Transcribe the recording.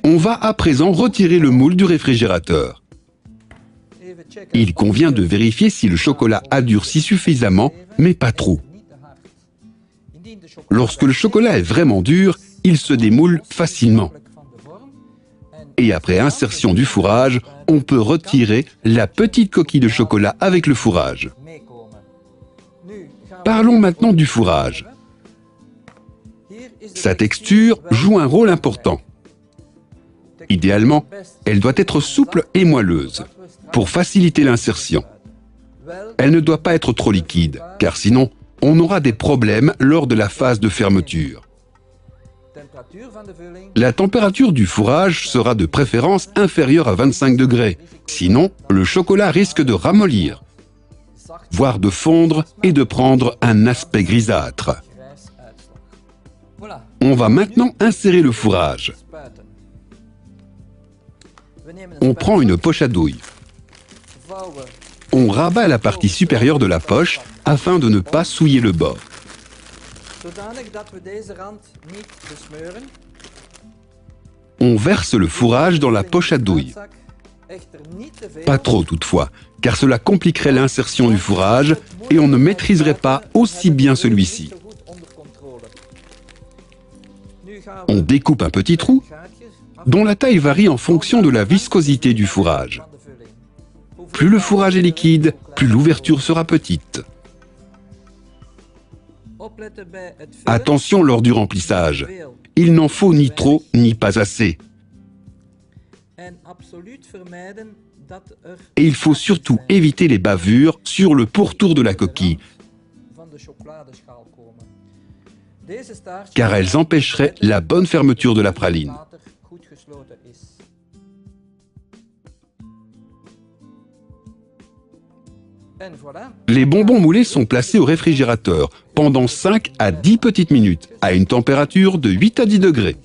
On va à présent retirer le moule du réfrigérateur. Il convient de vérifier si le chocolat a durci suffisamment, mais pas trop. Lorsque le chocolat est vraiment dur, il se démoule facilement. Et après insertion du fourrage, on peut retirer la petite coquille de chocolat avec le fourrage. Parlons maintenant du fourrage. Sa texture joue un rôle important. Idéalement, elle doit être souple et moelleuse, pour faciliter l'insertion. Elle ne doit pas être trop liquide, car sinon, on aura des problèmes lors de la phase de fermeture. La température du fourrage sera de préférence inférieure à 25 degrés. Sinon, le chocolat risque de ramollir, voire de fondre et de prendre un aspect grisâtre. On va maintenant insérer le fourrage. On prend une poche à douille. On rabat la partie supérieure de la poche afin de ne pas souiller le bord. On verse le fourrage dans la poche à douille. Pas trop toutefois, car cela compliquerait l'insertion du fourrage et on ne maîtriserait pas aussi bien celui-ci. On découpe un petit trou, dont la taille varie en fonction de la viscosité du fourrage. Plus le fourrage est liquide, plus l'ouverture sera petite. Attention lors du remplissage, il n'en faut ni trop ni pas assez. Et il faut surtout éviter les bavures sur le pourtour de la coquille, car elles empêcheraient la bonne fermeture de la praline. Les bonbons moulés sont placés au réfrigérateur pendant 5 à 10 petites minutes, à une température de 8 à 10 degrés.